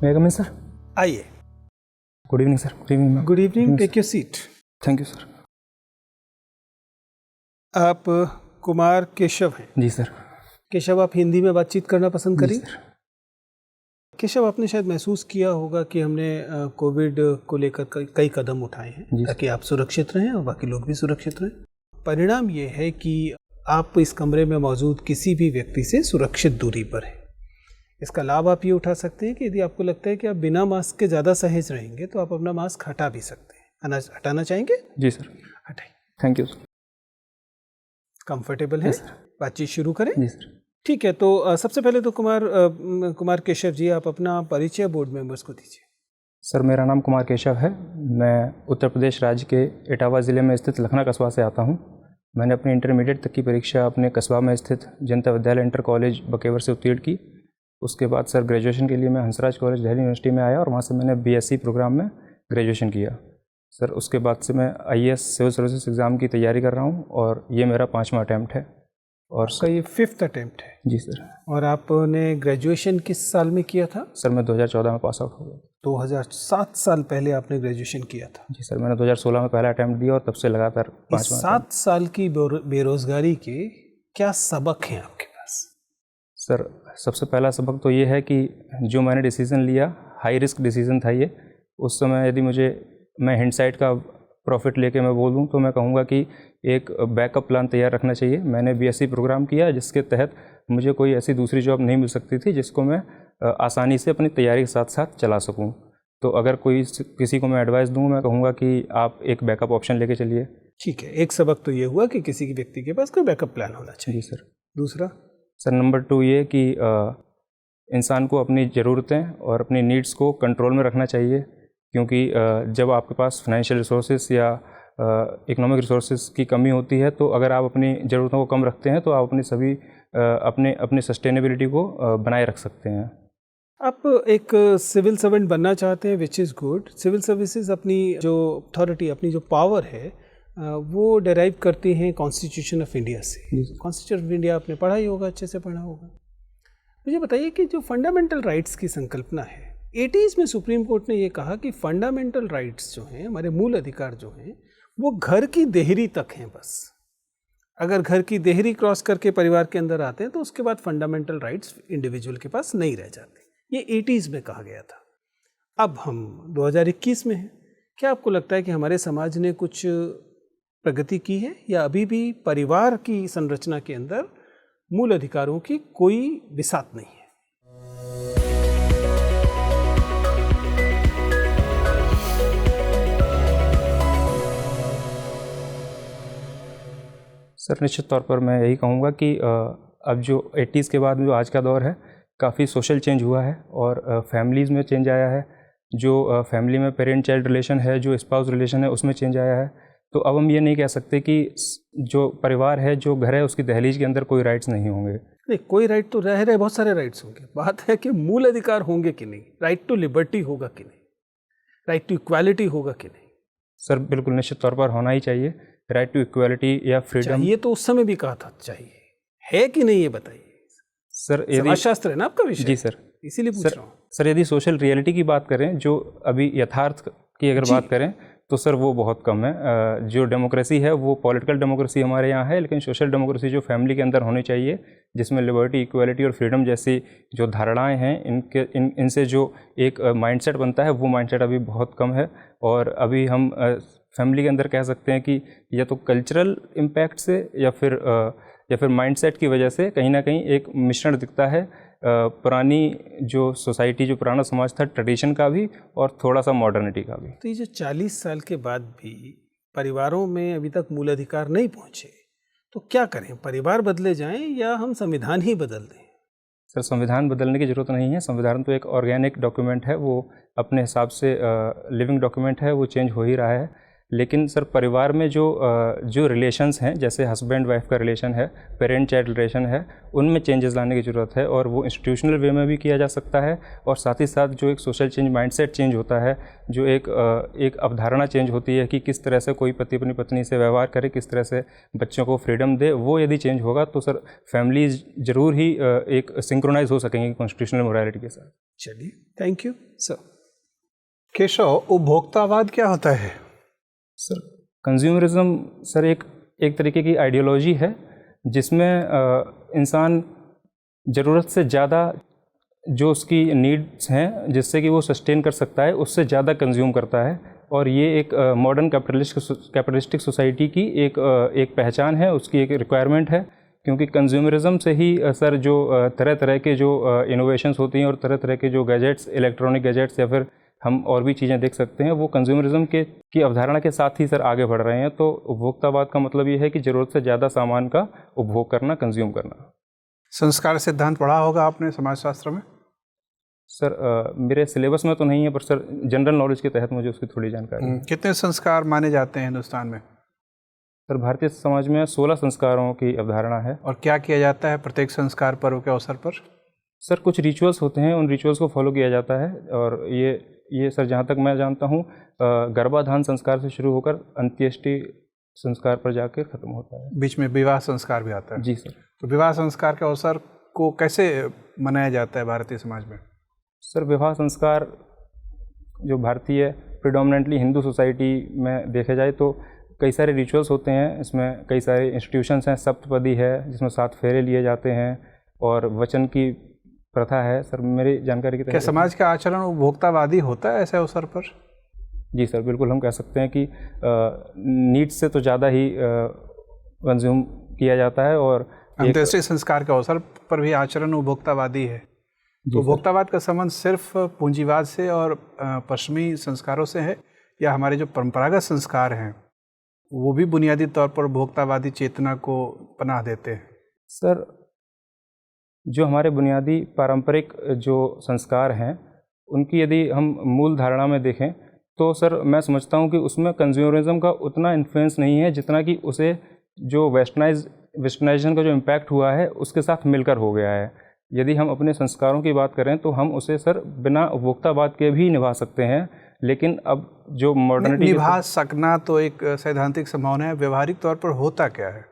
May I come in, sir? आइए। Good evening, sir. Good evening, ma'am. Good evening, take your seat. Thank you, sir. आप कुमार केशव हैं। जी sir. Keshav, आप हिंदी में बातचीत करना पसंद जी करें? सर। केशव, आपने शायद महसूस किया होगा कि हमने कोविड को लेकर कई कदम उठाए हैं ताकि आप सुरक्षित रहें और बाकी लोग भी सुरक्षित रहें। परिणाम ये है कि आप इस कमरे में मौजूद किसी भी व्यक्ति से सुरक्षित दूरी पर हैं। इसका लाभ आप ये उठा सकते हैं कि यदि आपको लगता है कि आप बिना मास्क के ज़्यादा सहज रहेंगे तो आप अपना मास्क हटा भी सकते हैं। हटाना चाहेंगे? जी सर। हटाइए। Thank you sir. कंफर्टेबल है? बातचीत शुरू करें? जी सर। ठीक है, तो सबसे पहले तो कुमार केशव जी, आप अपना परिचय बोर्ड मेंबर्स को दीजिए। सर, मेरा नाम कुमार केशव है। मैं उत्तर प्रदेश राज्य के इटावा ज़िले में स्थित लखना कस्बा से आता हूँ। मैंने अपनी इंटरमीडिएट तक की परीक्षा अपने कस्बा में स्थित जनता विद्यालय इंटर कॉलेज बकेवर से उत्तीर्ण की। उसके बाद सर ग्रेजुएशन के लिए मैं हंसराज कॉलेज दिल्ली यूनिवर्सिटी में आया और वहाँ से मैंने बीएससी प्रोग्राम में ग्रेजुएशन किया। सर उसके बाद से मैं आईएएस सिविल सर्विसेज एग्ज़ाम की तैयारी कर रहा हूँ और ये मेरा 5वां अटैम्प्ट है। और सर ये 5th अटैम्प्ट है? जी सर। और आपने ग्रेजुएशन किस साल में किया था? सर मैं 2014 में पास आउट हो गया। 2007 साल पहले आपने ग्रेजुएशन किया था? जी सर, मैंने 2016 में पहला अटैम्प्ट दिया और तब से लगातार 5वां। 7 साल की बेरोजगारी के क्या सबक हैं आपके पास? सर सबसे पहला सबक तो ये है कि जो मैंने डिसीज़न लिया, हाई रिस्क डिसीज़न था ये। उस समय यदि मैं हिंडसाइट का प्रॉफिट लेके मैं बोलूँ तो मैं कहूँगा कि एक बैकअप प्लान तैयार रखना चाहिए। मैंने बीएससी प्रोग्राम किया जिसके तहत मुझे कोई ऐसी दूसरी जॉब नहीं मिल सकती थी जिसको मैं आसानी से अपनी तैयारी के साथ साथ चला सकूँ। तो अगर किसी को मैं एडवाइस दूँ, मैं कहूँगा कि आप एक बैकअप ऑप्शन लेके चलिए। ठीक है, एक सबक तो ये हुआ कि किसी की व्यक्ति के पास कोई बैकअप प्लान होना चाहिए। जी सर। दूसरा? सर नंबर 2 ये कि इंसान को अपनी ज़रूरतें और अपनी नीड्स को कंट्रोल में रखना चाहिए, क्योंकि जब आपके पास फाइनेंशियल रिसोर्सेज या इकोनॉमिक रिसोर्सेज की कमी होती है तो अगर आप अपनी ज़रूरतों को कम रखते हैं तो आप अपनी सस्टेनेबिलिटी को बनाए रख सकते हैं। आप एक सिविल सर्वेंट बनना चाहते हैं, which is good. Civil services अपनी जो अथॉरिटी, अपनी जो पावर है वो डेराइव करती हैं कॉन्स्टिट्यूशन ऑफ इंडिया से। कॉन्स्टिट्यूशन ऑफ इंडिया आपने पढ़ा ही होगा, अच्छे से पढ़ा होगा। मुझे बताइए कि जो फंडामेंटल राइट्स की संकल्पना है, 80s में सुप्रीम कोर्ट ने ये कहा कि फंडामेंटल राइट्स जो हैं, हमारे मूल अधिकार जो हैं, वो घर की देहरी तक हैं बस। अगर घर की देहरी क्रॉस करके परिवार के अंदर आते हैं तो उसके बाद फंडामेंटल राइट्स इंडिविजुअल के पास नहीं रह जाते। ये 80s में कहा गया था। अब हम 2021 में हैं। क्या आपको लगता है कि हमारे समाज ने कुछ प्रगति की है या अभी भी परिवार की संरचना के अंदर मूल अधिकारों की कोई बिसात नहीं है? सर निश्चित तौर पर मैं यही कहूँगा कि अब जो 80s के बाद जो आज का दौर है, काफ़ी सोशल चेंज हुआ है और फैमिलीज़ में चेंज आया है। जो फैमिली में पेरेंट चाइल्ड रिलेशन है, जो स्पाउस रिलेशन है, उसमें चेंज आया है। तो अब हम ये नहीं कह सकते कि जो परिवार है, जो घर है, उसकी दहलीज के अंदर कोई राइट्स नहीं होंगे। नहीं, कोई राइट तो रह रहे, बहुत सारे राइट्स होंगे। बात है कि मूल अधिकार होंगे कि नहीं, राइट टू लिबर्टी होगा कि नहीं, राइट टू इक्वालिटी होगा कि नहीं? सर बिल्कुल निश्चित तौर पर होना ही चाहिए। राइट टू इक्वालिटी या फ्रीडम ये तो उस समय भी कहा था चाहिए, है कि नहीं ये बताइए। सर समाजशास्त्र है ना आपका विषय? जी सर, इसीलिए पूछ रहा हूँ। सर यदि सोशल रियलिटी की बात करें, जो अभी यथार्थ की अगर बात करें तो सर वो बहुत कम है। जो डेमोक्रेसी है वो पॉलिटिकल डेमोक्रेसी हमारे यहाँ है, लेकिन सोशल डेमोक्रेसी जो फैमिली के अंदर होनी चाहिए, जिसमें लिबर्टी, इक्वालिटी और फ्रीडम जैसी जो धारणाएं हैं, इनसे जो एक माइंडसेट बनता है, वो माइंडसेट अभी बहुत कम है। और अभी हम फैमिली के अंदर कह सकते हैं कि या तो कल्चरल इम्पैक्ट से या फिर माइंडसेट की वजह से कहीं ना कहीं एक मिश्रण दिखता है पुरानी जो सोसाइटी, जो पुराना समाज था, ट्रेडिशन का भी और थोड़ा सा मॉडर्निटी का भी। तो ये जो 40 साल के बाद भी परिवारों में अभी तक मूल अधिकार नहीं पहुँचे, तो क्या करें? परिवार बदले जाएं या हम संविधान ही बदल दें? सर संविधान बदलने की ज़रूरत नहीं है। संविधान तो एक ऑर्गेनिक डॉक्यूमेंट है, वो अपने हिसाब से लिविंग डॉक्यूमेंट है, वो चेंज हो ही रहा है। लेकिन सर परिवार में जो रिलेशंस हैं, जैसे हस्बैंड वाइफ का रिलेशन है, पेरेंट चाइल्ड रिलेशन है, उनमें चेंजेस लाने की ज़रूरत है। और वो इंस्टीट्यूशनल वे में भी किया जा सकता है, और साथ ही साथ जो एक सोशल चेंज, माइंडसेट चेंज होता है, जो एक अवधारणा चेंज होती है कि किस तरह से कोई पति अपनी पत्नी से व्यवहार करे, किस तरह से बच्चों को फ्रीडम दे, वो यदि चेंज होगा तो सर फैमिलीज ज़रूर ही एक सिंक्रोनाइज हो सकेंगी कॉन्स्टिट्यूशनल मोरालिटी के साथ। चलिए, थैंक यू सर। केशव, उपभोक्तावाद क्या होता है? सर कंज्यूमरिज्म सर एक तरीके की आइडियोलॉजी है जिसमें इंसान ज़रूरत से ज़्यादा जो उसकी नीड्स हैं, जिससे कि वो सस्टेन कर सकता है, उससे ज़्यादा कंज्यूम करता है। और ये एक मॉडर्न कैपिटलिस्टिक सोसाइटी की एक पहचान है, उसकी एक रिक्वायरमेंट है। क्योंकि कंज्यूमरिज्म से ही सर जो तरह तरह के जो इनोवेशंस होती हैं और तरह तरह के जो गैजेट्स, इलेक्ट्रॉनिक गैजेट्स या फिर हम और भी चीज़ें देख सकते हैं, वो कंज्यूमरिज्म की अवधारणा के साथ ही सर आगे बढ़ रहे हैं। तो उपभोक्तावाद का मतलब ये है कि ज़रूरत से ज़्यादा सामान का उपभोग करना, कंज्यूम करना। संस्कार सिद्धांत पढ़ा होगा आपने समाजशास्त्र में? सर मेरे सिलेबस में तो नहीं है, पर सर जनरल नॉलेज के तहत मुझे उसकी थोड़ी जानकारी है। कितने संस्कार माने जाते हैं हिंदुस्तान में? सर भारतीय समाज में 16 संस्कारों की अवधारणा है। और क्या किया जाता है प्रत्येक संस्कार पर्व के अवसर पर? सर कुछ रिचुअल्स होते हैं, उन रिचुअल्स को फॉलो किया जाता है। और ये सर जहाँ तक मैं जानता हूँ गर्भाधान संस्कार से शुरू होकर अंत्येष्टि संस्कार पर जाकर ख़त्म होता है। बीच में विवाह संस्कार भी आता है? जी सर। तो विवाह संस्कार के अवसर को कैसे मनाया जाता है भारतीय समाज में? सर विवाह संस्कार जो भारतीय प्रिडोमिनेंटली हिंदू सोसाइटी में देखे जाए तो कई सारे रिचुअल्स होते हैं। इसमें कई सारे इंस्टीट्यूशंस हैं, सप्तपदी है जिसमें 7 फेरे लिए जाते हैं, और वचन की प्रथा है। सर मेरी जानकारी के तहत क्या समाज का आचरण उपभोक्तावादी होता है ऐसे अवसर पर? जी सर, बिल्कुल हम कह सकते हैं कि नीड्स से तो ज़्यादा ही कंज्यूम किया जाता है। और अंत्येष्टि संस्कार के अवसर पर भी आचरण उपभोक्तावादी है। तो उपभोक्तावाद का संबंध सिर्फ पूंजीवाद से और पश्चिमी संस्कारों से है, या हमारे जो परंपरागत संस्कार हैं वो भी बुनियादी तौर पर उपभोक्तावादी चेतना को पनाह देते हैं? सर जो हमारे बुनियादी पारंपरिक जो संस्कार हैं उनकी यदि हम मूल धारणा में देखें तो सर मैं समझता हूं कि उसमें कंज्यूमरिज्म का उतना इन्फ्लुएंस नहीं है जितना कि उसे जो वेस्टर्नाइजेशन का जो इम्पैक्ट हुआ है उसके साथ मिलकर हो गया है। यदि हम अपने संस्कारों की बात करें तो हम उसे सर बिना उपभोक्तावाद के भी निभा सकते हैं, लेकिन अब जो मॉडर्निटी निभा सकना तो एक सैद्धांतिक संभावना है, व्यवहारिक तौर पर होता क्या है?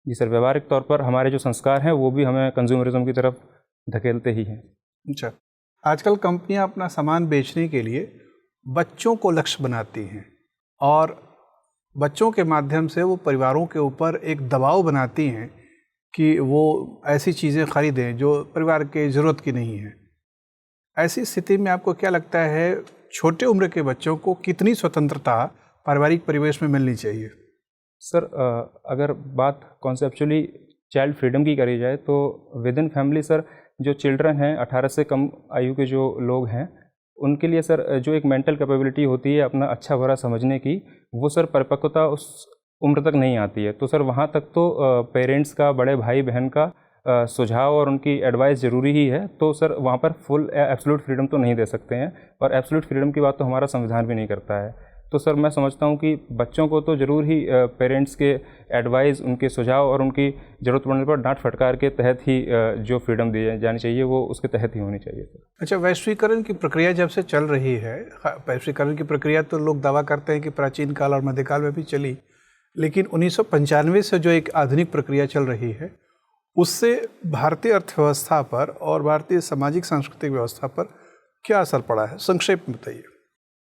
जी सर, व्यवहारिक तौर पर हमारे जो संस्कार हैं वो भी हमें कंज्यूमरिज्म की तरफ धकेलते ही हैं। अच्छा, आजकल कंपनियां अपना सामान बेचने के लिए बच्चों को लक्ष्य बनाती हैं और बच्चों के माध्यम से वो परिवारों के ऊपर एक दबाव बनाती हैं कि वो ऐसी चीज़ें खरीदें जो परिवार के ज़रूरत की नहीं है। ऐसी स्थिति में आपको क्या लगता है छोटे उम्र के बच्चों को कितनी स्वतंत्रता पारिवारिक परिवेश में मिलनी चाहिए? सर अगर बात कॉन्सेप्चुअली चाइल्ड फ्रीडम की करी जाए तो विद इन फैमिली सर जो चिल्ड्रन हैं 18 से कम आयु के जो लोग हैं उनके लिए सर जो एक मेंटल कैपेबिलिटी होती है अपना अच्छा बुरा समझने की, वो सर परिपक्वता उस उम्र तक नहीं आती है। तो सर वहाँ तक तो पेरेंट्स का, बड़े भाई बहन का सुझाव और उनकी एडवाइस ज़रूरी ही है। तो सर वहाँ पर फुल एब्सोल्यूट फ्रीडम तो नहीं दे सकते हैं, और एब्सोल्यूट फ्रीडम की बात तो हमारा संविधान भी नहीं करता है। तो सर मैं समझता हूँ कि बच्चों को तो ज़रूर ही पेरेंट्स के एडवाइस, उनके सुझाव और उनकी ज़रूरत पड़ने पर डांट फटकार के तहत ही जो फ्रीडम दी जानी चाहिए वो उसके तहत ही होनी चाहिए सर। अच्छा, वैश्वीकरण की प्रक्रिया जब से चल रही है, वैश्वीकरण की प्रक्रिया तो लोग दावा करते हैं कि प्राचीन काल और मध्यकाल में भी चली, लेकिन 1995 से जो एक आधुनिक प्रक्रिया चल रही है उससे भारतीय अर्थव्यवस्था पर और भारतीय सामाजिक सांस्कृतिक व्यवस्था पर क्या असर पड़ा है? संक्षेप में बताइए।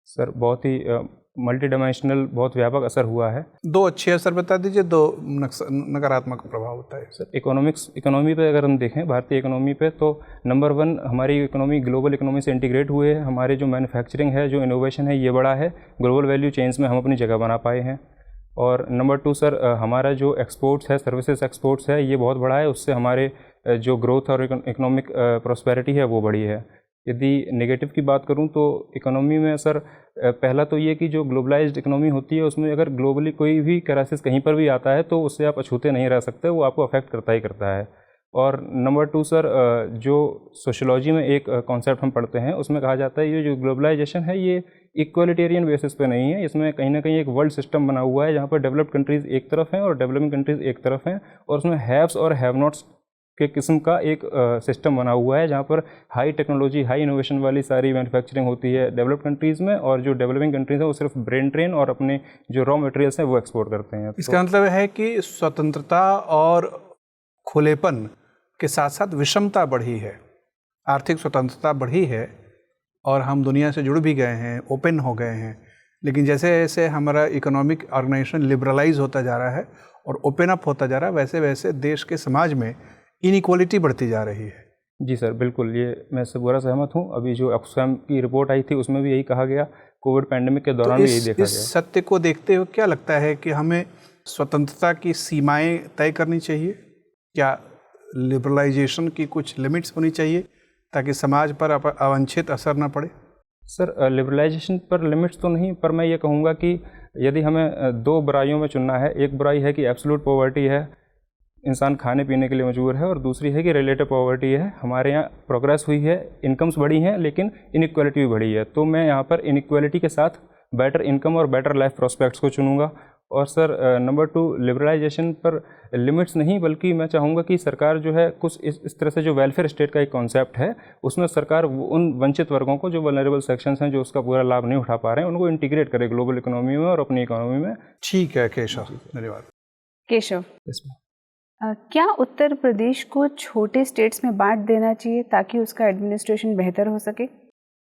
सर बहुत ही मल्टी डायमेंशनल, बहुत व्यापक असर हुआ है। 2 अच्छे असर बता दीजिए, 2 नकारात्मक प्रभाव होता है। सर इकोनॉमी पे अगर हम देखें, भारतीय इकोनॉमी पे, तो नंबर 1 हमारी इकोनॉमी ग्लोबल इकोनॉमी से इंटीग्रेट हुए है। हमारे जो मैन्युफैक्चरिंग है, जो इनोवेशन है, ये बड़ा है। ग्लोबल वैल्यू चेन्स में हम अपनी जगह बना पाए हैं। और नंबर 2 सर हमारा जो एक्सपोर्ट्स है, सर्विसेज एक्सपोर्ट्स है, ये बहुत बड़ा है। उससे हमारे जो ग्रोथ और इकोनॉमिक प्रॉस्पेरिटी है वो बढ़ी है। यदि नेगेटिव की बात करूं तो इकोनॉमी में सर पहला तो ये कि जो ग्लोबलाइज्ड इकोनॉमी होती है उसमें अगर ग्लोबली कोई भी क्राइसिस कहीं पर भी आता है तो उससे आप अछूते नहीं रह सकते, वो आपको अफेक्ट करता ही करता है। और नंबर 2 सर, जो सोशोलॉजी में एक कॉन्सेप्ट हम पढ़ते हैं उसमें कहा जाता है ये जो ग्लोबलाइजेशन है ये इक्वलिटेरियन बेसिस पे नहीं है, इसमें कहीं ना कहीं एक वर्ल्ड सिस्टम बना हुआ है जहाँ पर डेवलप्ड कंट्रीज़ एक तरफ हैं और डेवलपिंग कंट्रीज़ एक तरफ हैं, और उसमें हैव्स और हैव नॉट्स के किस्म का एक सिस्टम बना हुआ है जहाँ पर हाई टेक्नोलॉजी हाई इनोवेशन वाली सारी मैन्युफैक्चरिंग होती है डेवलप्ड कंट्रीज़ में, और जो डेवलपिंग कंट्रीज़ हैं वो सिर्फ ब्रेन ट्रेन और अपने जो रॉ मटेरियल्स हैं वो एक्सपोर्ट करते हैं। इसका मतलब है कि स्वतंत्रता और खुलेपन के साथ साथ विषमता बढ़ी है, आर्थिक स्वतंत्रता बढ़ी है और हम दुनिया से जुड़ भी गए हैं, ओपन हो गए हैं, लेकिन जैसे जैसे हमारा इकोनॉमिक ऑर्गेनाइजेशन लिबरलाइज होता जा रहा है और ओपन अप होता जा रहा है, वैसे वैसे देश के समाज में इनइक्वालिटी बढ़ती जा रही है। जी सर, बिल्कुल, ये मैं इससे पूरा सहमत हूँ। अभी जो ऑक्सफैम की रिपोर्ट आई थी उसमें भी यही कहा गया, कोविड पैंडेमिक के दौरान भी यही देखा गया। इस सत्य को देखते हुए क्या लगता है कि हमें स्वतंत्रता की सीमाएं तय करनी चाहिए? क्या लिबरलाइजेशन की कुछ लिमिट्स होनी चाहिए ताकि समाज पर अवांछित असर न पड़े? सर, लिबरलाइजेशन पर लिमिट्स तो नहीं, पर मैं ये कहूँगा कि यदि हमें दो बुराइयों में चुनना है, एक बुराई है कि एब्सोल्यूट पॉवर्टी है, इंसान खाने पीने के लिए मजबूर है, और दूसरी है कि रिलेटिव पॉवर्टी है, हमारे यहाँ प्रोग्रेस हुई है, इनकम्स बढ़ी हैं लेकिन इनइक्वालिटी भी बढ़ी है। तो मैं यहाँ पर इनइक्वालिटी के साथ बेटर इनकम और बेटर लाइफ प्रोस्पेक्ट्स को चुनूँगा। और सर, नंबर 2, लिबरलाइजेशन पर लिमिट्स नहीं, बल्कि मैं चाहूँगा कि सरकार जो है कुछ इस तरह से जो वेलफेयर स्टेट का एक कॉन्सेप्ट है उसमें सरकार उन वंचित वर्गों को, जो वल्नरेबल सेक्शंस हैं, जो उसका पूरा लाभ नहीं उठा पा रहे हैं, उनको इंटीग्रेट करे ग्लोबल इकोनॉमी में और अपनी इकोनॉमी में। ठीक है केशव, धन्यवाद। केशव, इसमें क्या उत्तर प्रदेश को छोटे स्टेट्स में बांट देना चाहिए ताकि उसका एडमिनिस्ट्रेशन बेहतर हो सके?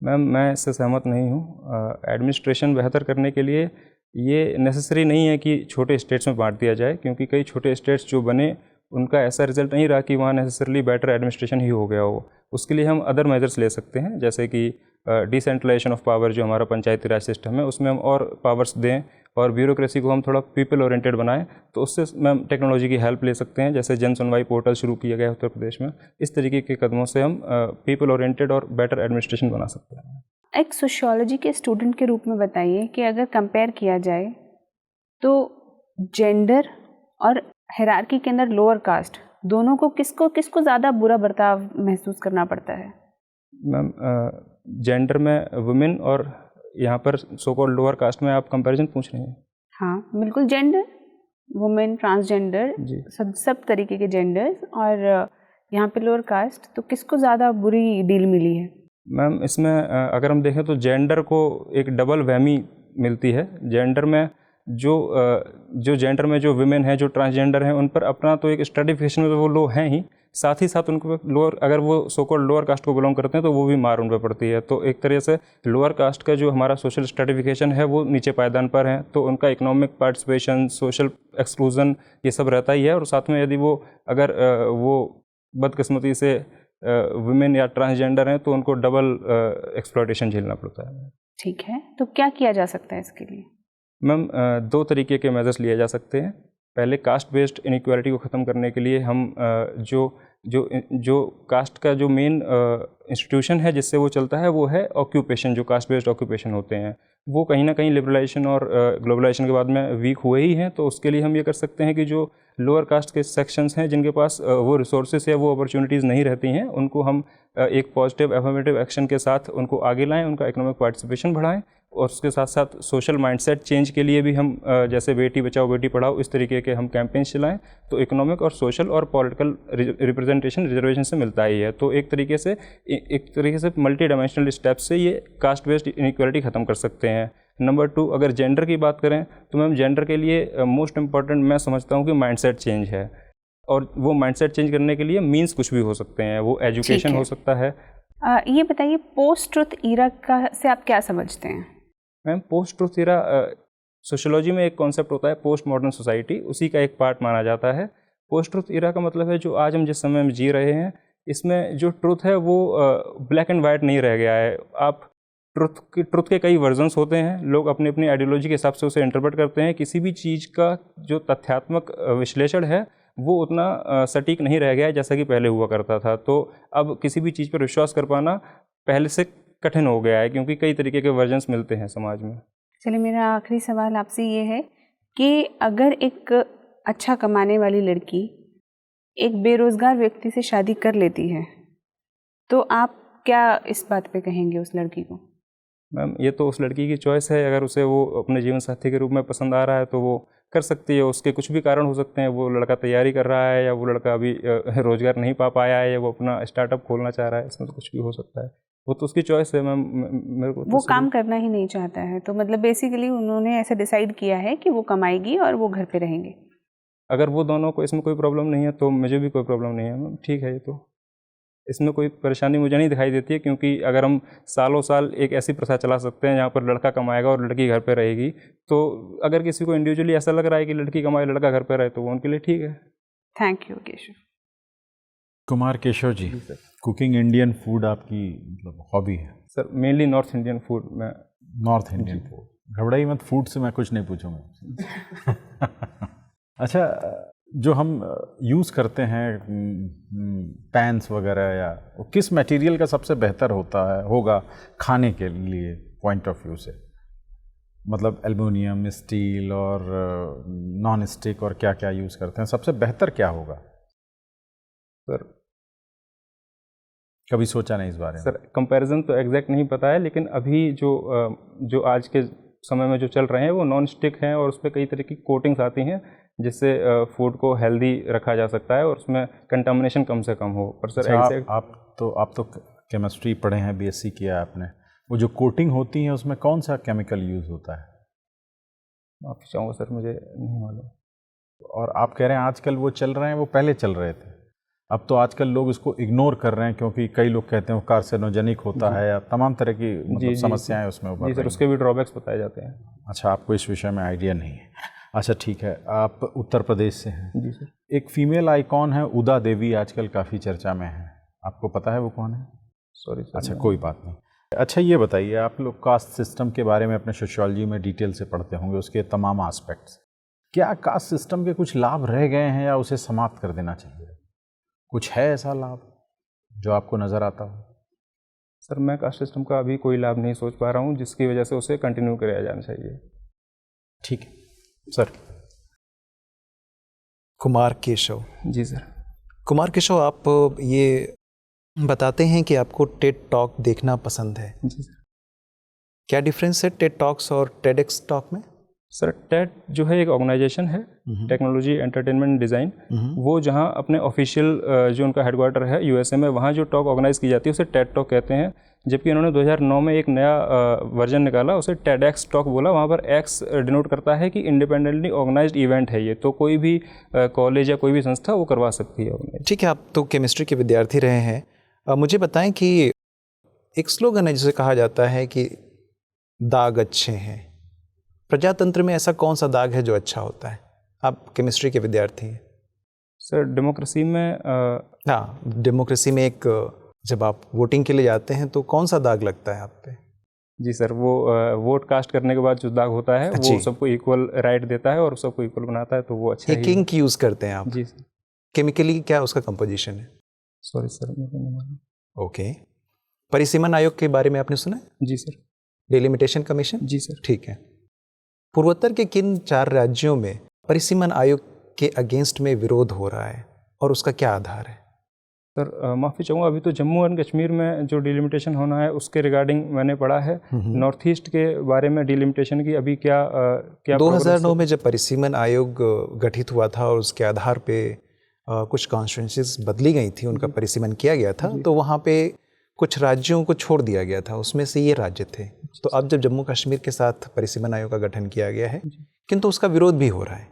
मैम, मैं इससे सहमत नहीं हूँ। एडमिनिस्ट्रेशन बेहतर करने के लिए ये नेसेसरी नहीं है कि छोटे स्टेट्स में बांट दिया जाए, क्योंकि कई छोटे स्टेट्स जो बने उनका ऐसा रिजल्ट नहीं रहा कि वहाँ नेसेसरली बेटर एडमिनिस्ट्रेशन ही हो गया हो। उसके लिए हम अदर मेजर्स ले सकते हैं, जैसे कि डिसेंट्रलाइजेशन ऑफ पावर, जो हमारा पंचायती राज सिस्टम है उसमें हम और पावर्स दें, और ब्यूरोक्रेसी को हम थोड़ा पीपल ओरिएंटेड बनाएं। तो उससे मैम टेक्नोलॉजी की हेल्प ले सकते हैं, जैसे जन सुनवाई पोर्टल शुरू किया गया है उत्तर प्रदेश में। इस तरीके के कदमों से हम पीपल ओरिएंटेड और बेटर एडमिनिस्ट्रेशन बना सकते हैं। एक सोशियोलॉजी के स्टूडेंट के रूप में बताइए कि अगर कंपेयर किया जाए तो जेंडर और हायरार्की के अंदर लोअर कास्ट, दोनों को किसको ज़्यादा बुरा बर्ताव महसूस करना पड़ता है? मैम, जेंडर में वुमेन और यहाँ पर सो कॉल्ड लोअर कास्ट में आप कंपैरिजन पूछ रहे हैं? हाँ बिल्कुल, जेंडर, वुमेन, ट्रांसजेंडर, सब तरीके के जेंडर्स, और यहाँ पे लोअर कास्ट, तो किसको ज़्यादा बुरी डील मिली है? मैम, इसमें अगर हम देखें तो जेंडर को एक डबल वहमी मिलती है। जेंडर में जो जेंडर में जो वुमेन है, जो ट्रांसजेंडर हैं, उन पर अपना तो एक स्ट्रेटिफिकेशन में तो वो लो हैं ही, साथ ही साथ उनको लोअर, अगर वो सो कॉल्ड लोअर कास्ट को बिलोंग करते हैं तो वो भी मार उन पर पड़ती है। तो एक तरह से लोअर कास्ट का जो हमारा सोशल स्ट्रेटिफिकेशन है वो नीचे पायदान पर है, तो उनका इकोनॉमिक पार्टिसिपेशन, सोशल एक्सक्लूजन, ये सब रहता ही है। और साथ में यदि वो अगर वो बदकिस्मती से वुमेन या ट्रांसजेंडर हैं तो उनको डबल एक्सप्लॉयटेशन झेलना पड़ता है। ठीक है, तो क्या किया जा सकता है इसके लिए? मैम, दो तरीके के मेजर्स लिए जा सकते हैं। पहले कास्ट बेस्ड इनइक्वालिटी को ख़त्म करने के लिए हम जो कास्ट का जो मेन इंस्टीट्यूशन है जिससे वो चलता है वो है ऑक्यूपेशन, जो कास्ट बेस्ड ऑक्यूपेशन होते हैं वो कहीं ना कहीं लिबरलाइजेशन और ग्लोबलाइजेशन के बाद में वीक हुए ही हैं। तो उसके लिए हम ये कर सकते हैं कि जो लोअर कास्ट के सेक्शंस हैं जिनके पास वो रिसोर्सेज या वो अपॉर्चुनिटीज़ नहीं रहती हैं, उनको हम एक पॉजिटिव एफर्मेटिव एक्शन के साथ उनको आगे लाएं, उनका इकोनॉमिक पार्टिसिपेशन बढ़ाएं, और उसके साथ साथ सोशल माइंडसेट चेंज के लिए भी हम जैसे बेटी बचाओ बेटी पढ़ाओ इस तरीके के हम कैंपेन चलाएं। तो इकोनॉमिक और सोशल और पॉलिटिकल रिप्रेजेंटेशन रिजर्वेशन से मिलता ही है। तो एक तरीके से मल्टी डायमेंशनल स्टेप से ये कास्ट बेस्ड इनइक्वालिटी ख़त्म कर सकते हैं। नंबर 2, अगर जेंडर की बात करें तो मैम जेंडर के लिए मोस्ट इम्पॉर्टेंट मैं समझता हूँ कि माइंडसेट चेंज है, और वो माइंडसेट चेंज करने के लिए मीन्स कुछ भी हो सकते हैं, वो एजुकेशन हो सकता है। ये बताइए, पोस्ट ट्रुथ ईरा का से आप क्या समझते हैं? Ma'am, post truth era sociology में एक कॉन्सेप्ट होता है पोस्ट मॉडर्न सोसाइटी, उसी का एक पार्ट माना जाता है। पोस्ट ट्रुथ ईरा का मतलब है जो आज हम जिस समय में जी रहे हैं इसमें जो ट्रुथ है वो ब्लैक एंड वाइट नहीं रह गया है। आप ट्रुथ के कई वर्जन्स होते हैं, लोग अपनी अपनी आइडियोलॉजी के हिसाब से उसे इंटरप्रेट करते हैं। किसी भी चीज़ का जो तथ्यात्मक विश्लेषण है वो उतना सटीक नहीं रह गया है जैसा कि पहले हुआ करता था। तो अब किसी भी चीज़ पर विश्वास कर पाना पहले से कठिन हो गया है, क्योंकि कई तरीके के वर्जन्स मिलते हैं समाज में। चलिए, मेरा आखिरी सवाल आपसे ये है कि अगर एक अच्छा कमाने वाली लड़की एक बेरोजगार व्यक्ति से शादी कर लेती है, तो आप क्या इस बात पे कहेंगे उस लड़की को? मैम ये तो उस लड़की की चॉइस है, अगर उसे वो अपने जीवन साथी के रूप में पसंद आ रहा है तो वो कर सकती है। उसके कुछ भी कारण हो सकते हैं, वो लड़का तैयारी कर रहा है या वो लड़का अभी रोज़गार नहीं पा पाया है या वो अपना स्टार्टअप खोलना चाह रहा है, इसमें तो कुछ भी हो सकता है, वो तो उसकी चॉइस है मैम। मेरे को तो वो काम करना ही नहीं चाहता है, तो मतलब बेसिकली उन्होंने ऐसा डिसाइड किया है कि वो कमाएगी और वो घर पे रहेंगे। अगर वो दोनों को इसमें कोई प्रॉब्लम नहीं है तो मुझे भी कोई प्रॉब्लम नहीं है मैम, ठीक है। ये तो इसमें कोई परेशानी मुझे नहीं दिखाई देती है, क्योंकि अगर हम सालों साल एक ऐसी प्रथा चला सकते हैं जहाँ पर लड़का कमाएगा और लड़की घर पे रहेगी, तो अगर किसी को इंडिविजुअली ऐसा लग रहा है कि लड़की कमाए लड़का घर पे रहे तो वो उनके लिए ठीक है। Thank you Keshav. Kumar Keshav ji, cooking Indian food आपकी मतलब हॉबी है? Sir mainly North Indian food में। नॉर्थ इंडियन फूड, घबराइए मत, फूड से मैं कुछ नहीं पूछूंगा। अच्छा, जो हम यूज़ करते हैं पैन्स वगैरह, या वो किस मटेरियल का सबसे बेहतर होगा खाने के लिए पॉइंट ऑफ व्यू से? मतलब एल्युमिनियम, स्टील और नॉन स्टिक और क्या क्या यूज़ करते हैं, सबसे बेहतर क्या होगा? सर कभी सोचा नहीं इस बारे में? सर कंपैरिजन तो एग्जैक्ट नहीं पता है, लेकिन अभी जो आज के समय में जो चल रहे हैं वो नॉन स्टिक हैं और उस पर कई तरह की कोटिंग्स आती हैं जिससे फूड को हेल्दी रखा जा सकता है और उसमें कंटामिनेशन कम से कम हो। पर सर एग्जैक्ट आप तो केमिस्ट्री पढ़े हैं, बीएससी किया है आपने, वो जो कोटिंग होती है उसमें कौन सा केमिकल यूज़ होता है? माफ़ी चाहूँगा सर, मुझे नहीं मालूम। और आप कह रहे हैं आजकल वो चल रहे हैं, वो पहले चल रहे थे, अब तो आजकल लोग इसको इग्नोर कर रहे हैं क्योंकि कई लोग कहते हैं वो कार्सिनोजेनिक होता है या तमाम तरह की मतलब समस्याएं उसमें उभर रही हैं। सर उसके भी ड्रॉबैक्स बताए जाते हैं। अच्छा, आपको इस विषय में आइडिया नहीं है। अच्छा ठीक है, आप उत्तर प्रदेश से हैं। जी सर। एक फीमेल आइकॉन है उदा देवी, आजकल काफ़ी चर्चा में है, आपको पता है वो कौन है? Sorry sir. अच्छा कोई बात नहीं। अच्छा ये बताइए, आप लोग कास्ट सिस्टम के बारे में अपने सोशियोलॉजी में डिटेल से पढ़ते होंगे, उसके तमाम एस्पेक्ट्स, क्या कास्ट सिस्टम के कुछ लाभ रह गए हैं या उसे समाप्त कर देना चाहिए? कुछ है ऐसा लाभ जो आपको नज़र आता हो? सर मैं कास्ट सिस्टम का अभी कोई लाभ नहीं सोच पा रहा हूँ जिसकी वजह से उसे कंटिन्यू किया जाना चाहिए। ठीक है सर। कुमार केशव जी सर। कुमार केशव, आप ये बताते हैं कि आपको टेड टॉक देखना पसंद है। जी सर। क्या डिफरेंस है टेड टॉक्स और टेडएक्स टॉक में? सर टेड जो है एक ऑर्गेनाइजेशन है, टेक्नोलॉजी एंटरटेनमेंट डिज़ाइन, वो जहाँ अपने ऑफिशियल जो उनका हेडक्वार्टर है यूएसए में, वहाँ जो टॉक ऑर्गेनाइज की जाती है उसे टेड टॉक कहते हैं। जबकि उन्होंने 2009 में एक नया वर्जन निकाला, उसे टेडएक्स टॉक बोला। वहाँ पर एक्स डिनोट करता है कि इंडिपेंडेंटली ऑर्गेनाइज्ड इवेंट है ये, तो कोई भी कॉलेज या कोई भी संस्था वो करवा सकती है। ठीक है, आप तो केमिस्ट्री के विद्यार्थी रहे हैं, मुझे बताएं कि एक स्लोगन है जिसे कहा जाता है कि दाग अच्छे हैं, प्रजातंत्र में ऐसा कौन सा दाग है जो अच्छा होता है? आप केमिस्ट्री के विद्यार्थी हैं। सर डेमोक्रेसी में हाँ, डेमोक्रेसी में एक जब आप वोटिंग के लिए जाते हैं तो कौन सा दाग लगता है आप पे? जी सर, वो वोट कास्ट करने के बाद जो दाग होता है वो सबको इक्वल राइट देता है और सबको इक्वल बनाता है, तो वो अच्छा एक इंक यूज़ करते हैं आप? जी सर। केमिकली क्या उसका कंपोजिशन है? सॉरी सर, मुझे नहीं मालूम। ओके। परिसीमन आयोग के बारे में आपने सुना है? जी सर। Delimitation commission? जी सर। ठीक है। पूर्वोत्तर के किन 4 राज्यों में परिसीमन आयोग के अगेंस्ट में विरोध हो रहा है और उसका क्या आधार है? सर माफ़ी चाहूँगा, अभी तो जम्मू एंड कश्मीर में जो डिलिमिटेशन होना है उसके रिगार्डिंग मैंने पढ़ा है। नॉर्थ ईस्ट के बारे में डिलिमिटेशन की अभी क्या 2009 में जब परिसीमन आयोग गठित हुआ था और उसके आधार पे कुछ कॉन्स्टिट्यूंसीज बदली गई थी, उनका परिसीमन किया गया था, तो वहाँ पे कुछ राज्यों को छोड़ दिया गया था, उसमें से ये राज्य थे। तो अब जब जम्मू कश्मीर के साथ परिसीमन आयोग का गठन किया गया है, किंतु उसका विरोध भी हो रहा है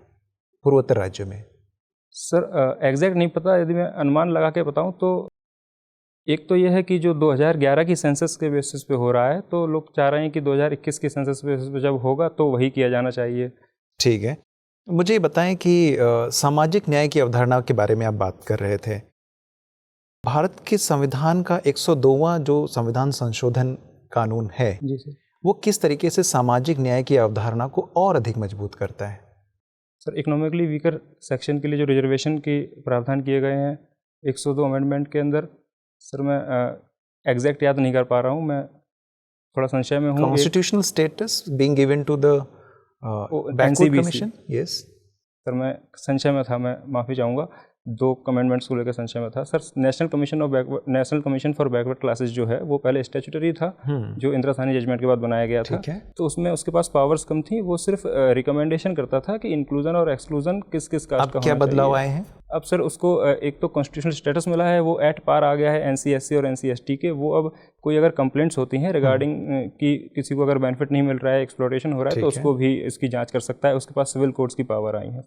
पूर्वोत्तर राज्यों में। सर एग्जैक्ट नहीं पता, यदि मैं अनुमान लगा के बताऊं तो एक तो यह है कि जो 2011 की सेंसस के बेसिस पे हो रहा है, तो लोग चाह रहे हैं कि 2021 की सेंसस बेसिस पे जब होगा तो वही किया जाना चाहिए। ठीक है, मुझे बताएं कि सामाजिक न्याय की अवधारणा के बारे में आप बात कर रहे थे। भारत के संविधान का 102वां जो संविधान संशोधन कानून है, जी सर, वो किस तरीके से सामाजिक न्याय की अवधारणा को और अधिक मजबूत करता है? सर इकोनॉमिकली वीकर सेक्शन के लिए जो रिजर्वेशन के प्रावधान किए गए हैं 102 अमेंडमेंट के अंदर, सर मैं एग्जैक्ट याद नहीं कर पा रहा हूँ, मैं थोड़ा संशय में हूँ। Constitutional status being given to the backward commission. Yes sir मैं संशय में था, मैं माफ़ी चाहूँगा, 2 कमेंडमेंट्स को लेकर संशय में था sir. National commission for backward classes जो है वो पहले स्टैट्यूटरी था, जो इंदिरा साहनी जजमेंट के बाद बनाया गया था। तो उसमें उसके पास पावर्स कम थी, वो सिर्फ रिकमेंडेशन करता था कि इंक्लूजन और एक्सक्लूजन किस किस कास्ट का क्या बदलाव आए हैं? अब सर उसको एक तो कॉन्स्टिट्यूशनल स्टेटस मिला है, वो एट पार आ गया है NC/SC और NC/ST के। वो अब कोई अगर कंप्लेंट्स होती हैं रिगार्डिंग कि किसी को अगर बेनिफिट नहीं मिल रहा है, एक्सप्लॉयटेशन हो रहा है, तो उसको भी इसकी जांच कर सकता है। उसके पास सिविल कोर्ट्स की पावर आई है।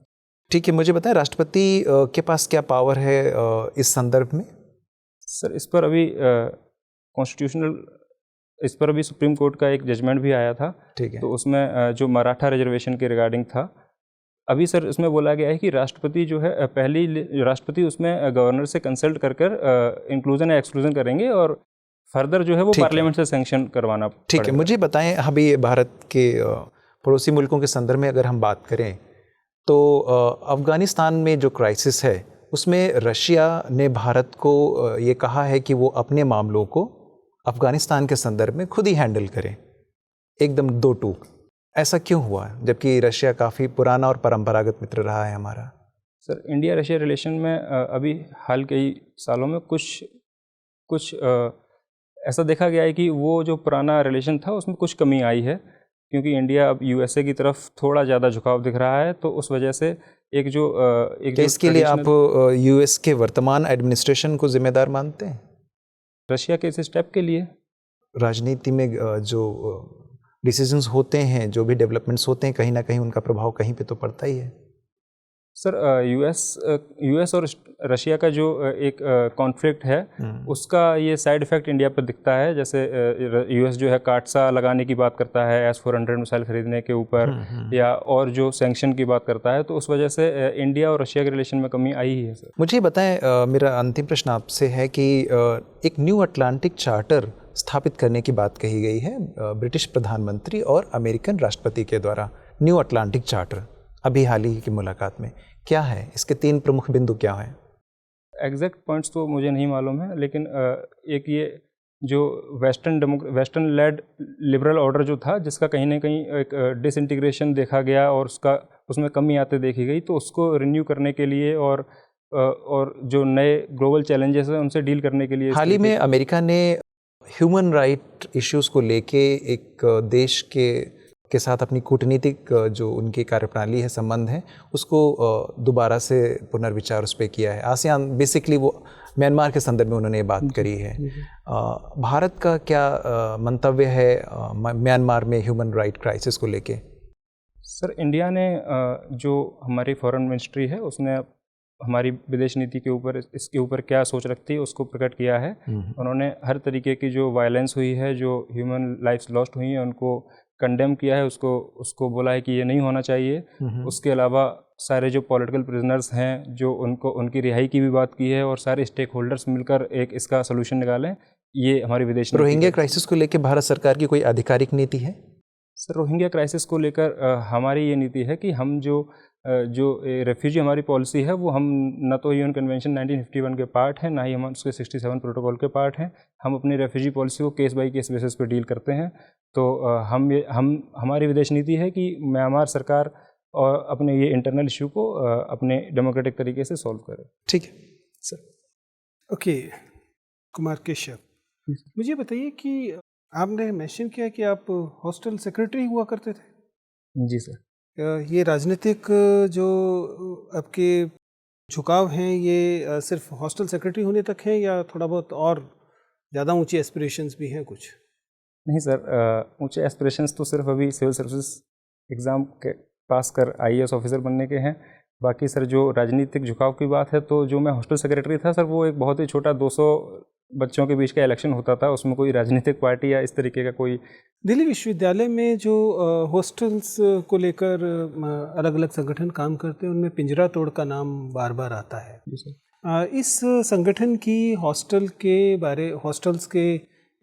ठीक है, मुझे बताएं राष्ट्रपति के पास क्या पावर है इस संदर्भ में? सर इस पर अभी सुप्रीम कोर्ट का एक जजमेंट भी आया था। ठीक है। तो उसमें जो मराठा रिजर्वेशन के रिगार्डिंग था, अभी सर इसमें बोला गया है कि राष्ट्रपति जो है राष्ट्रपति उसमें गवर्नर से कंसल्ट कर इंक्लूजन या एक्सक्लूजन करेंगे और फर्दर जो है वो पार्लियामेंट से सैंक्शन करवाना। ठीक है, मुझे बताएं अभी भारत के पड़ोसी मुल्कों के संदर्भ में अगर हम बात करें तो अफ़गानिस्तान में जो क्राइसिस है उसमें रशिया ने भारत को ये कहा है कि वो अपने मामलों को अफ़गानिस्तान के संदर्भ में खुद ही हैंडल करें, एकदम दो टूक। ऐसा क्यों हुआ जबकि रशिया काफ़ी पुराना और परंपरागत मित्र रहा है हमारा? सर इंडिया रशिया रिलेशन में अभी हाल के ही सालों में कुछ ऐसा देखा गया है कि वो जो पुराना रिलेशन था उसमें कुछ कमी आई है, क्योंकि इंडिया अब USA की तरफ थोड़ा ज़्यादा झुकाव दिख रहा है। तो उस वजह से इसके लिए आप US के वर्तमान एडमिनिस्ट्रेशन को जिम्मेदार मानते हैं? रशिया के इस स्टेप के लिए राजनीति में जो डिसीजंस होते हैं, जो भी डेवलपमेंट्स होते हैं, कहीं ना कहीं उनका प्रभाव कहीं पे तो पड़ता ही है। सर US और रशिया का जो एक कॉन्फ्लिक्ट है उसका ये साइड इफ़ेक्ट इंडिया पर दिखता है। जैसे US जो है काटसा लगाने की बात करता है S-400 मिसाइल खरीदने के ऊपर, या और जो सैंक्शन की बात करता है, तो उस वजह से इंडिया और रशिया के रिलेशन में कमी आई ही है। सर मुझे बताएं, मेरा अंतिम प्रश्न आपसे है कि एक न्यू अटलांटिक चार्टर स्थापित करने की बात कही गई है ब्रिटिश प्रधानमंत्री और अमेरिकन राष्ट्रपति के द्वारा। न्यू अटलांटिक चार्टर अभी हाल ही की मुलाकात में क्या है, इसके 3 प्रमुख बिंदु क्या हैं? एग्जैक्ट पॉइंट्स तो मुझे नहीं मालूम है, लेकिन एक ये जो वेस्टर्न लेड लिबरल ऑर्डर जो था, जिसका कहीं ना कहीं एक डिसइंटीग्रेशन देखा गया और उसमें कमी आते देखी गई, तो उसको रिन्यू करने के लिए और जो नए ग्लोबल चैलेंजेस हैं उनसे डील करने के लिए हाल ही में अमेरिका ने ह्यूमन राइट इश्यूज़ को लेके एक देश के साथ अपनी कूटनीतिक जो उनकी कार्यप्रणाली है, संबंध है, उसको दोबारा से पुनर्विचार उस पर किया है। आसियान बेसिकली वो म्यांमार के संदर्भ में उन्होंने ये बात करी है। भारत का क्या मंतव्य है म्यांमार में ह्यूमन राइट क्राइसिस को लेके? सर इंडिया ने जो हमारी फॉरेन मिनिस्ट्री है उसने हमारी विदेश नीति के ऊपर इसके ऊपर क्या सोच रखती है उसको प्रकट किया है। उन्होंने हर तरीके की जो वायलेंस हुई है, जो ह्यूमन लाइफ्स लॉस्ट हुई हैं, उनको कंडेम किया है, उसको बोला है कि ये नहीं होना चाहिए। उसके अलावा सारे जो पॉलिटिकल प्रिजनर्स हैं जो उनकी रिहाई की भी बात की है, और सारे स्टेक होल्डर्स मिलकर एक इसका सोल्यूशन निकालें। ये हमारी विदेश रोहिंग्या क्राइसिस को लेकर भारत सरकार की कोई आधिकारिक नीति है? सर रोहिंग्या क्राइसिस को लेकर हमारी ये नीति है कि हम जो रेफ्यूजी हमारी पॉलिसी है वो हम न तो यूएन कन्वेंशन 1951 के पार्ट हैं, ना ही हम उसके 67 प्रोटोकॉल के पार्ट हैं। हम अपनी रेफ्यूजी पॉलिसी को केस बाई केस बेसिस पे डील करते हैं। तो हमारी विदेश नीति है कि म्यांमार सरकार और अपने ये इंटरनल इशू को अपने डेमोक्रेटिक तरीके से सॉल्व करे। ठीक है सर। ओके कुमार केशव, मुझे बताइए कि आपने मेंशन किया कि आप हॉस्टल सेक्रेटरी हुआ करते थे। जी सर। ये राजनीतिक जो आपके झुकाव हैं ये सिर्फ हॉस्टल सेक्रेटरी होने तक हैं या थोड़ा बहुत और ज़्यादा ऊंची एस्पिरेशंस भी हैं कुछ? नहीं सर, ऊंचे एस्पिरेशंस तो सिर्फ अभी सिविल सर्विसेज एग्ज़ाम के पास कर IAS ऑफिसर बनने के हैं। बाकी सर जो राजनीतिक झुकाव की बात है, तो जो मैं हॉस्टल सेक्रेटरी था सर, वो एक बहुत ही छोटा 200 बच्चों के बीच का इलेक्शन होता था। उसमें कोई राजनीतिक पार्टी या इस तरीके का कोई। दिल्ली विश्वविद्यालय में जो हॉस्टल्स को लेकर अलग अलग संगठन काम करते हैं, उनमें पिंजरा तोड़ का नाम बार बार आता है। इस संगठन की हॉस्टल्स के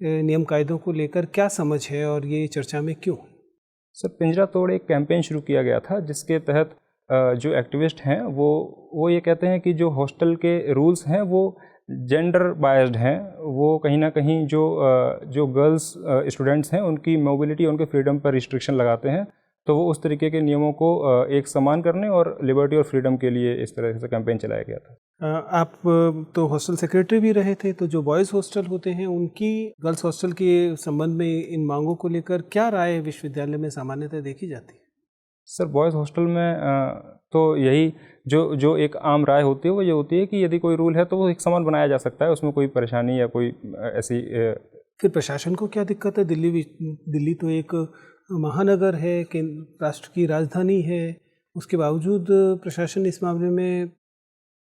नियम कायदों को लेकर क्या समझ है और ये चर्चा में क्यों? सर पिंजरा तोड़ एक कैंपेन शुरू किया गया था, जिसके तहत जो एक्टिविस्ट हैं वो ये कहते हैं कि जो हॉस्टल के रूल्स हैं वो जेंडर बायस्ड हैं। वो कहीं ना कहीं जो गर्ल्स स्टूडेंट्स हैं उनकी मोबिलिटी, उनके फ्रीडम पर रिस्ट्रिक्शन लगाते हैं। तो वो उस तरीके के नियमों को एक समान करने और लिबर्टी और फ्रीडम के लिए इस तरह से कैंपेन चलाया गया था। आप तो हॉस्टल सेक्रेटरी भी रहे थे, तो जो बॉयज़ हॉस्टल होते हैं उनकी गर्ल्स हॉस्टल के संबंध में इन मांगों को लेकर क्या राय विश्वविद्यालय में सामान्यतः देखी जाती है? सर बॉयज़ हॉस्टल में तो यही जो एक आम राय होती है वो ये होती है कि यदि कोई रूल है तो वो एक समान बनाया जा सकता है, उसमें कोई परेशानी या कोई ऐसी फिर प्रशासन को क्या दिक्कत है? दिल्ली तो एक महानगर है, कि राष्ट्र की राजधानी है, उसके बावजूद प्रशासन इस मामले में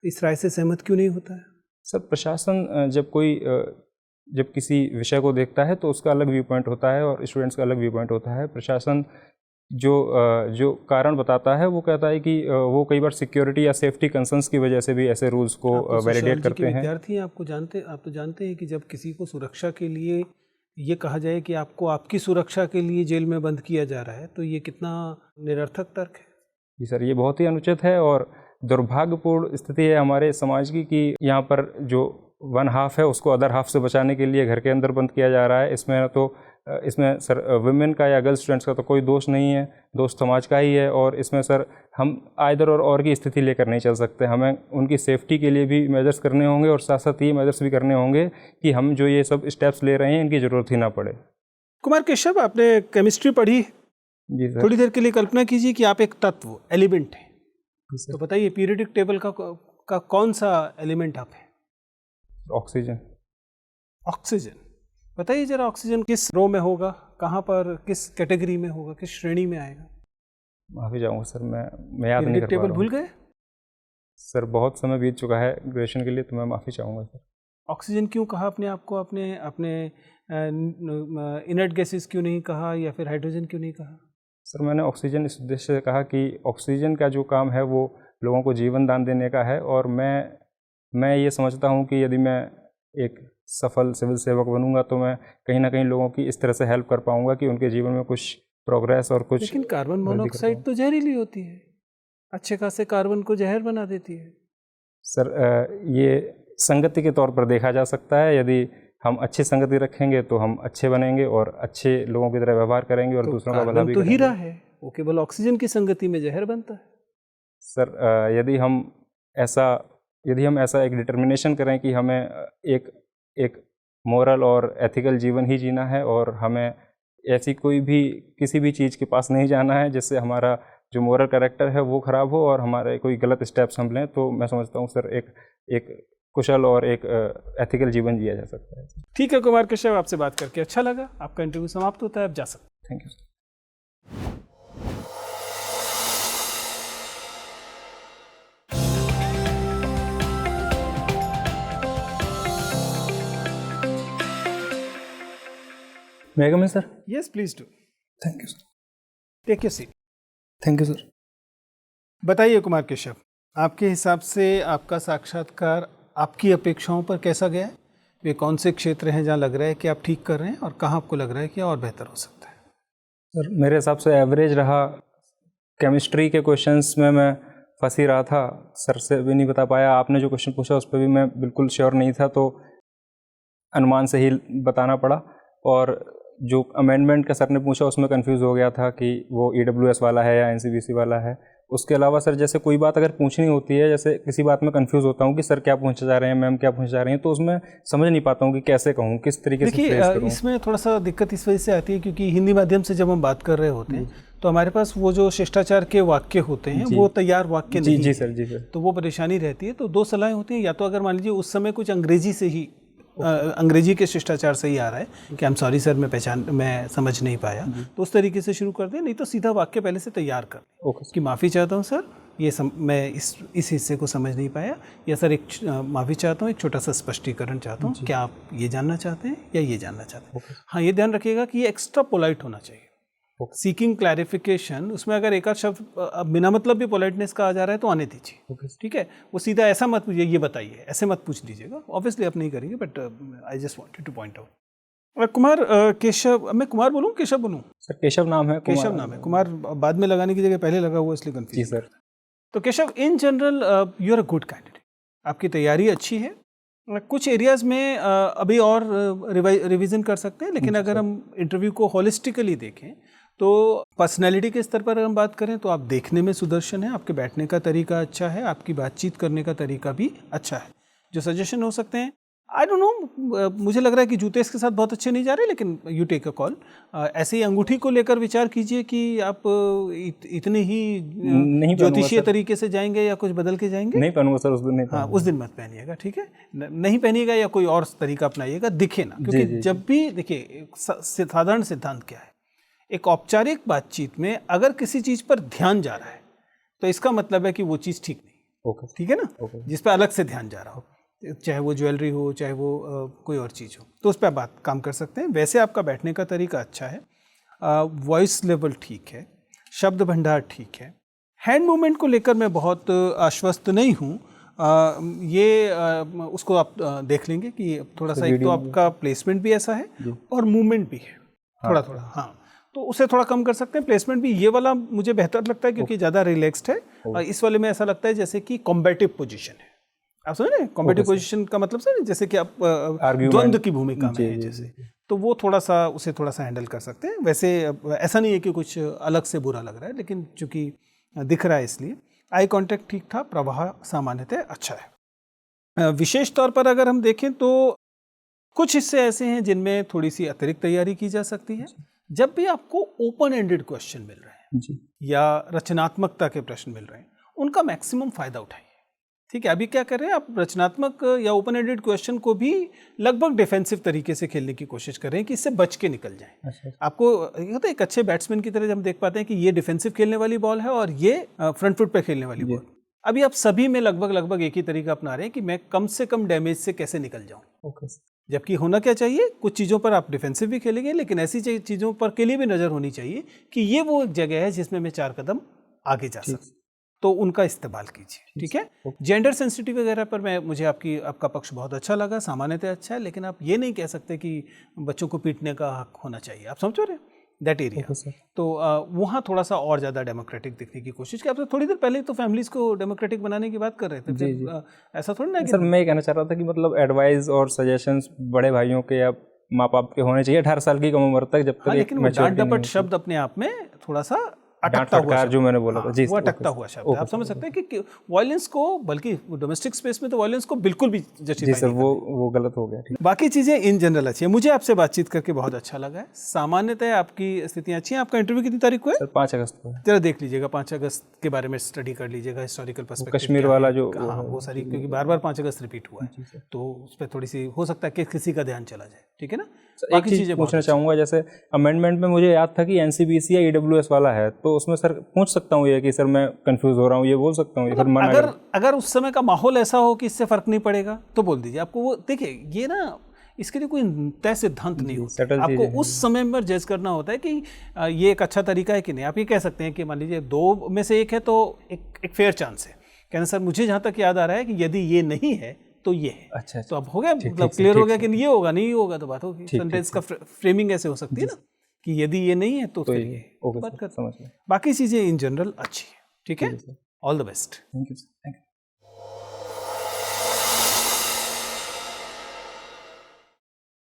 इस राय से सहमत क्यों नहीं होता है? सर प्रशासन जब किसी विषय को देखता है तो उसका अलग व्यू पॉइंट होता है और स्टूडेंट्स का अलग व्यू पॉइंट होता है। प्रशासन जो कारण बताता है वो कहता है कि वो कई बार सिक्योरिटी या सेफ्टी कंसर्न्स की वजह से भी ऐसे रूल्स को वैलिडेट करते हैं। विद्यार्थी हैं, आप तो जानते हैं कि जब किसी को सुरक्षा के लिए ये कहा जाए कि आपको आपकी सुरक्षा के लिए जेल में बंद किया जा रहा है, तो ये कितना निरर्थक तर्क है। जी सर, ये बहुत ही अनुचित है और दुर्भाग्यपूर्ण स्थिति है हमारे समाज की कि यहाँ पर जो वन हाफ है उसको अदर हाफ से बचाने के लिए घर के अंदर बंद किया जा रहा है। इसमें सर वुमेन का या गर्ल्स स्टूडेंट्स का तो कोई दोष नहीं है, दोष समाज का ही है। और इसमें सर हम आइदर और की स्थिति लेकर नहीं चल सकते, हमें उनकी सेफ्टी के लिए भी मेजर्स करने होंगे और साथ साथ ये मेजर्स भी करने होंगे कि हम जो ये सब स्टेप्स ले रहे हैं इनकी ज़रूरत ही ना पड़े। कुमार केशव, आपने केमिस्ट्री पढ़ी? जी सर। थोड़ी देर के लिए कल्पना कीजिए कि आप एक तत्व एलिमेंट हैं, तो बताइए पीरियडिक टेबल का कौन सा एलिमेंट आप हैं? ऑक्सीजन। ऑक्सीजन, बताइए जरा ऑक्सीजन किस रो में होगा, कहाँ पर, किस कैटेगरी में होगा, किस श्रेणी में आएगा? माफ़ी चाहूँगा सर, मैं याद नहीं कर पा रहा हूँ। टेबल भूल गए? सर बहुत समय बीत चुका है ग्रेजुएशन के लिए, तो मैं माफ़ी चाहूँगा सर। ऑक्सीजन क्यों कहा आपने आपको? अपने इनर्ट गैसेस क्यों नहीं कहा, या फिर हाइड्रोजन क्यों नहीं कहा? सर मैंने ऑक्सीजन इस उद्देश्य से कहा कि ऑक्सीजन का जो काम है वो लोगों को जीवन दान देने का है, और मैं ये समझता हूँ कि यदि मैं एक सफल सिविल सेवक बनूंगा तो मैं कहीं ना कहीं लोगों की इस तरह से हेल्प कर पाऊंगा कि उनके जीवन में कुछ प्रोग्रेस और कुछ। लेकिन कार्बन मोनोऑक्साइड तो जहरीली होती है, अच्छे खासे कार्बन को जहर बना देती है। सर ये संगति के तौर पर देखा जा सकता है, यदि हम अच्छी संगति रखेंगे तो हम अच्छे बनेंगे और अच्छे लोगों की तरह व्यवहार करेंगे और दूसरों का भला भी तो करेंगे। हीरा है, वो केवल ऑक्सीजन की संगति में जहर बनता है। सर यदि हम ऐसा एक डिटर्मिनेशन करें कि हमें एक मोरल और एथिकल जीवन ही जीना है और हमें ऐसी किसी भी चीज़ के पास नहीं जाना है जिससे हमारा जो मोरल कैरेक्टर है वो ख़राब हो और हमारे कोई गलत स्टेप्स हम लें, तो मैं समझता हूँ सर एक कुशल और एक एथिकल जीवन जिया जा सकता है। ठीक है कुमार केशव, आपसे बात करके अच्छा लगा। आपका इंटरव्यू समाप्त होता है, आप जा सकते हैं। Thank you sir. May I come in, sir? Yes, please do. Thank you, sir. Take your seat. Thank you, sir. बताइए कुमार केशव, आपके हिसाब से आपका साक्षात्कार आपकी अपेक्षाओं पर कैसा गया है? वे कौन से क्षेत्र हैं जहाँ लग रहा है कि आप ठीक कर रहे हैं, और कहाँ आपको लग रहा है कि और बेहतर हो सकता है? सर मेरे हिसाब से एवरेज रहा। केमिस्ट्री के क्वेश्चंस में मैं फंस ही रहा था, सर से भी नहीं बता पाया। आपने जो क्वेश्चन पूछा उस पर भी मैं बिल्कुल श्योर नहीं था, तो अनुमान से ही बताना पड़ा। और जो अमेंडमेंट का सर ने पूछा उसमें कंफ्यूज हो गया था कि वो EWS वाला है या NCVC वाला है। उसके अलावा सर जैसे कोई बात अगर पूछनी होती है, जैसे किसी बात में कंफ्यूज होता हूँ कि सर क्या पूछना चाह रहे हैं, मैम क्या पूछना चाह रही हैं, तो उसमें समझ नहीं पाता हूँ कि कैसे कहूँ, किस तरीके से फ्रेज करूँ। इसमें थोड़ा सा दिक्कत इस वजह से आती है क्योंकि हिंदी माध्यम से जब हम बात कर रहे होते हैं तो हमारे पास वो जो शिष्टाचार के वाक्य होते हैं वो तैयार वाक्य नहीं। जी सर, जी सर। तो वो परेशानी रहती है। तो दो सलाहें होती हैं, या तो अगर मान लीजिए उस समय कुछ अंग्रेजी से ही अंग्रेजी के शिष्टाचार से ही आ रहा है कि आई एम सॉरी सर, मैं समझ नहीं पाया, तो उस तरीके से शुरू कर दें। नहीं तो सीधा वाक्य पहले से तैयार कर लें कि माफ़ी चाहता हूँ सर, मैं इस हिस्से को समझ नहीं पाया, या सर माफ़ी चाहता हूँ, एक छोटा सा स्पष्टीकरण चाहता हूँ, क्या आप ये जानना चाहते हैं या ये जानना चाहते हैं? हाँ, ये ध्यान रखिएगा कि ये एक्स्ट्रा पोलाइट होना चाहिए। सीकिंग क्लैरिफिकेशन, उसमें अगर एक आध शब्द बिना मतलब भी पोलाइटनेस का आ जा रहा है तो आने दीजिए। ठीक है, वो सीधा ऐसा मत पूछिए, ये बताइए, ऐसे मत पूछ लीजिएगा। ऑब्वियसली आप नहीं करेंगे, but I just wanted two point out. Kumar Keshav, मैं कुमार बोलूँ केशव बोलूँ? सर केशव नाम है। केशव नाम है, कुमार बाद में लगाने की जगह पहले लगा हुआ, इसलिए कंफ्यूज। जी सर। तो Keshav, in general you are a good candidate, आपकी तैयारी अच्छी है। कुछ एरियाज में अभी और रिवीजन कर सकते हैं, लेकिन अगर हम इंटरव्यू को होलिस्टिकली देखें तो पर्सनैलिटी के स्तर पर अगर हम बात करें तो आप देखने में सुदर्शन है, आपके बैठने का तरीका अच्छा है, आपकी बातचीत करने का तरीका भी अच्छा है। जो सजेशन हो सकते हैं, आई डोंट नो, मुझे लग रहा है कि जूते इसके साथ बहुत अच्छे नहीं जा रहे, लेकिन यू टेक अ कॉल। ऐसे ही अंगूठी को लेकर विचार कीजिए कि आप इतने ही ज्योतिषीय तरीके से जाएंगे या कुछ बदल के जाएंगे। नहीं पहनूंगा सर, उस दिन नहीं। हाँ, उस दिन मत पहनिएगा, ठीक है, नहीं पहनिएगा या कोई और तरीका अपनाइएगा, दिखे ना, क्योंकि जब भी देखिए साधारण सिद्धांत क्या है, एक औपचारिक बातचीत में अगर किसी चीज पर ध्यान जा रहा है तो इसका मतलब है कि वो चीज ठीक नहीं, ठीक है ना, जिस पर अलग से ध्यान जा रहा हो, चाहे वो ज्वेलरी हो, चाहे वो कोई और चीज़ हो, तो उस पर बात काम कर सकते हैं। वैसे आपका बैठने का तरीका अच्छा है, वॉइस लेवल ठीक है, शब्द भंडार ठीक है। हैंड मूवमेंट को लेकर मैं बहुत आश्वस्त नहीं हूँ, उसको आप देख लेंगे कि थोड़ा सा, एक तो आपका प्लेसमेंट भी ऐसा है और मूवमेंट भी है थोड़ा थोड़ा, हाँ, तो उसे थोड़ा कम कर सकते हैं। प्लेसमेंट भी ये वाला मुझे बेहतर लगता है क्योंकि ज़्यादा रिलैक्स्ड है, और इस वाले में ऐसा लगता है जैसे कि कॉम्बेटिव पोजीशन है। आप समझ रहे हैं कॉम्बेटिव पोजीशन का मतलब सर, जैसे कि आप द्वंद्व की भूमिका में है जैसे, तो वो थोड़ा सा, उसे थोड़ा सा हैंडल कर सकते हैं। वैसे ऐसा नहीं है कि कुछ अलग से बुरा लग रहा है, लेकिन चूंकि दिख रहा है इसलिए। आई कांटेक्ट ठीक था, प्रवाह सामान्यतः अच्छा है। विशेष तौर पर अगर हम देखें तो कुछ हिस्से ऐसे हैं जिनमें थोड़ी सी अतिरिक्त तैयारी की जा सकती है। जब भी आपको ओपन एंडेड क्वेश्चन मिल रहे हैं या रचनात्मकता के प्रश्न मिल रहे हैं, उनका मैक्सिमम फायदा उठाइए, ठीक है। अभी क्या कर रहे हैं आप, रचनात्मक या ओपन एंडेड क्वेश्चन को भी लगभग डिफेंसिव तरीके से खेलने की कोशिश कर रहे हैं कि इससे बच के निकल जाएं। आपको होता है एक अच्छे बैट्समैन की तरह हम देख पाते हैं कि ये डिफेंसिव खेलने वाली बॉल है और ये फ्रंट फुट पे खेलने वाली बॉल। अभी आप सभी में लगभग एक ही तरीका अपना रहे हैं कि मैं कम से कम डैमेज से कैसे निकल जाऊं। जबकि होना क्या चाहिए, कुछ चीज़ों पर आप डिफेंसिव भी खेलेंगे, लेकिन ऐसी चीज़ों पर के लिए भी नज़र होनी चाहिए कि ये वो जगह है जिसमें मैं 4 कदम आगे जा सकूं, तो उनका इस्तेमाल कीजिए, ठीक है। जेंडर सेंसिटिव वगैरह पर मुझे आपका पक्ष बहुत अच्छा लगा, सामान्यतः अच्छा है, लेकिन आप ये नहीं कह सकते कि बच्चों को पीटने का हक होना चाहिए। आप समझ रहे हैं दैट एरिया। तो वहाँ थोड़ा सा और ज़्यादा डेमोक्रेटिक दिखने की कोशिश की। आप तो थोड़ी देर पहले तो फैमिलीज़ को डेमोक्रेटिक बनाने की बात कर रहे थे, ऐसा थोड़ी ना। सर मैं ये कहना चाह रहा था कि मतलब एडवाइस और सजेशंस बड़े भाइयों के या माँ बाप के होने चाहिए 18 साल की कम उम्र तक, जब तक लेकिन वो डांट डपट शब्द अपने आप में थोड़ा सा अटकता हुआ, जो मैंने बोला था जी, वो अटकता हुआ शब्द। आप समझ सकते हैं कि वायलेंस को, बल्कि डोमेस्टिक स्पेस में तो वायलेंस को बिल्कुल भी जस्टिफाई जी सर, वो गलत हो गया। बाकी चीज़ें इन जनरल अच्छी है। मुझे आपसे बातचीत करके बहुत अच्छा लगा है। सामान्यतः आपकी स्थितियाँ अच्छी हैं। आपका इंटरव्यू कितनी तारीख को है? सर 5 अगस्त को है। जरा देख लीजिएगा, 5 अगस्त के बारे में स्टडी कर लीजिएगा, हिस्टोरिकल पर्सपेक्टिव, कश्मीर वाला जो, हाँ वो सारी, क्योंकि बार 5 अगस्त रिपीट हुआ है, तो उस पर थोड़ी सी हो सकता है कि किसी का ध्यान चला जाए, ठीक है ना। एक चीज़ पूछना चाहूँगा, जैसे अमेंडमेंट में मुझे याद था कि एनसीबीसी या ईडब्ल्यूएस वाला है, तो उसमें सर पूछ सकता हूँ ये कि सर मैं कंफ्यूज हो रहा हूँ, ये बोल सकता हूँ? मतलब अगर उस समय का माहौल ऐसा हो कि इससे फर्क नहीं पड़ेगा तो बोल दीजिए। आपको वो देखिए, ये ना, इसके लिए कोई तय सिद्धांत नहीं होता, आपको उस समय पर जज करना होता है कि ये एक अच्छा तरीका है कि नहीं। आप ये कह सकते हैं कि मान लीजिए 2 में से एक है, तो एक फेयर चांस है। कहना सर मुझे जहाँ तक याद आ रहा है कि यदि ये नहीं है तो ये है। अच्छा, तो अब हो गया, मतलब क्लियर हो गया कि ये होगा, नहीं होगा तो बात होगी। सेंटेंस का फ्रेमिंग ऐसे हो सकती है ना कि यदि ये नहीं है तो फिर ये, बात कर समझ। बाकी चीज़ें इन जनरल अच्छी है, ठीक है। All the best. Thank you.